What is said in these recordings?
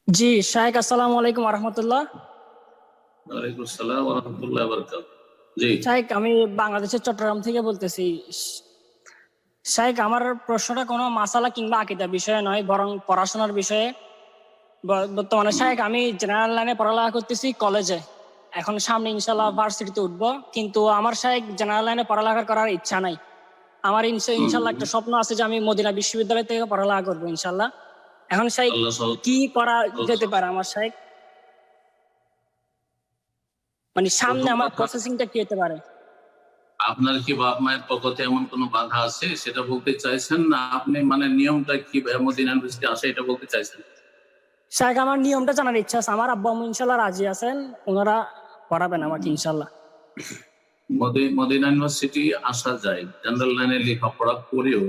জি শাহেক, আসসালামু আলাইকুম রহমতুল্লাহ। ওয়ালাইকুম আসসালাম ওয়া রাহমাতুল্লাহি ওয়া বারাকাতুহু। জি। শাহেক, আমি বাংলাদেশের চট্টগ্রাম থেকে বলতেছি। শাহেক, আমার প্রশ্নটা কোনো মাসালা কিংবা আকীদা বিষয়ে নয়, বরং পড়াশোনার বিষয়ে। বর্তমানে হুম, শাহেক আমি জেনারেল লাইনে পড়ালেখা করতেছি কলেজে। এখন সামনে ইনশাল্লাহ হুম, ভার্সিটিতে উঠবো, কিন্তু আমার শাহেক জেনারেল লাইনে পড়ালেখা করার ইচ্ছা নাই। আমার ইনশাল্লাহ হুম। একটা স্বপ্ন আছে যে আমি মদিনা বিশ্ববিদ্যালয় থেকে পড়ালেখা করবো ইনশাল্লাহ। এখন শাহেক আল্লাহ সহজ কি করা সহজ যেতে পারে আমার শাহেক? মানে সামনে প্রথম আমার কথা, প্রসেসিংটা কি হতে পারে? আপনার কি বাপ মায়ের পক্ষতে এমন কোনো বাধা আছে সেটা বলতে চাইছেন, না আপনি মানে নিয়মটা কি মদিনা ইউনিভার্সিটি আসে এটা বলতে চাইছেন? শাহেখ, আমার নিয়মটা জানার ইচ্ছা আছে। আমার আব্বু আম্মু ইনশাল্লাহ রাজি আছেন, ওনারা পড়াবেন আমাকে ইনশাল্লাহ। মদিনা ইউনিভার্সিটি আসা যায়, জেনারেল লাইনে লেখাপড়া করেও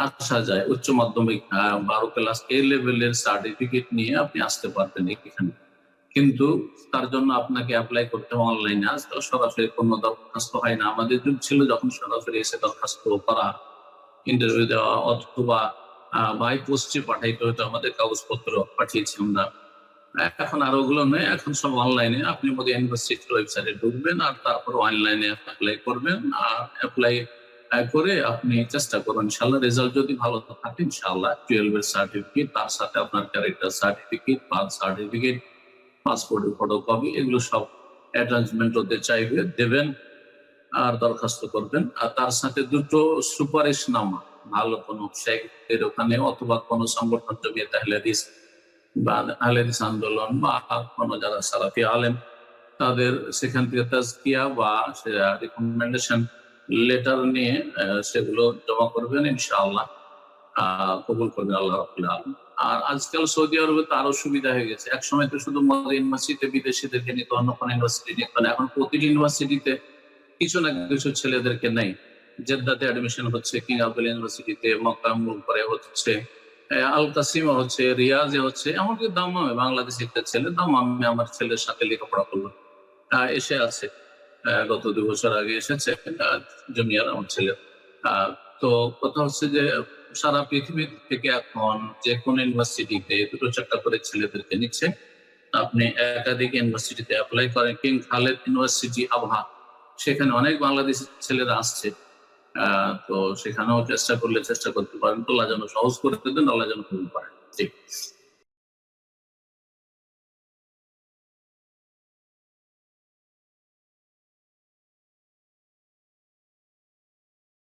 আসা যায়। উচ্চ মাধ্যমিক 12 ক্লাস এ লেভেলের সার্টিফিকেট নিয়ে আপনি আসতে পারবেন এখানে। কিন্তু তার জন্য আপনাকে অ্যাপ্লাই করতে হবে অনলাইনে। আজকাল সরাসরি কোনো দরখাস্ত হয় না। আমাদের যুগ ছিল যখন সরাসরি এসে দরখাস্ত করা, ইন্টারভিউ দেওয়া অথবা বাই পোস্টে পাঠাইতে হতো, আমাদের কাগজপত্র পাঠিয়েছি আমরা। এখন আর ওগুলো নেই, এখন সব অনলাইনে। আপনি আমাদের ইউনিভার্সিটির ওয়েবসাইটে ঢুকবেন আর তারপর অনলাইনে অ্যাপ্লাই করবেন। আর অ্যাপ্লাই করে আপনি চেষ্টা করুন, ইনশাল্লাহ রেজাল্ট যদি ভালো থাকে ইনশাল্লাহ 12 এর সার্টিফিকেট, তার সাথে আপনার ক্যারেক্টার সার্টিফিকেট, বার্থ সার্টিফিকেট, পাসপোর্টের ফটোকপি, এগুলো সব অ্যাটাচমেন্ট হতে চাইবে, দেবেন আর দরখাস্ত করবেন। আর তার সাথে দুটো সুপারিশনামা, ভালো কোনো শেখের ওখানে অথবা কোনো সংগঠন, জমিয়ত আহলে হাদিস বা আহলে হাদিস আন্দোলন বা কোনো যারা সালাফি আলেম, তাদের সেখান থেকে তাজকিয়া বা রিকমেন্ডেশন লেটার নিয়ে সেগুলো জমা করবেন, ইনশাআল্লাহ কবুল করবেন আল্লাহ রাব্বুল আলামিন। আর আজকাল সৌদি আরবে তো আরো সুবিধা হয়ে গেছে। একসময় তো শুধু মদের ইউনিভার্সিটিতে বিদেশিদেরকে নিত, অন্য কোনো ইউনিভার্সিটি নিত না। এখন প্রতিটি ইউনিভার্সিটিতে কিছু না কিছু ছেলেদেরকে নেই। জেদ্দাতে অ্যাডমিশন হচ্ছে, কিং আবদুল ইউনিভার্সিটিতে, মক্কা মুলপরে হচ্ছে, আল কাসিমে হচ্ছে, রিয়াজে হচ্ছে, এমনকি দাম্মামে বাংলাদেশি একটা ছেলে দাম্মামে আমার ছেলের সাথে লেখাপড়া করলো, এসে আছে। গত 2 বছর আগে এসেছে জুনিয়র আমার ছেলে। আহ, তো কথা হচ্ছে যে সারা পৃথিবী থেকে এখন যে কোনো ইউনিভার্সিটিতে 2-4টা করে ছেলেদেরকে নিচ্ছে। আপনি একাধিক ইউনিভার্সিটিতে অ্যাপ্লাই করেন, কিং খালেদ ইউনিভার্সিটি আবহা, সেখানে অনেক বাংলাদেশি ছেলেরা আসছে। তো সেখানেও চেষ্টা করলে চেষ্টা করতে পারেন, তো আল্লাহ যেন সহজ করে দেন, আল্লাহ যেন কবুল করেন। জি।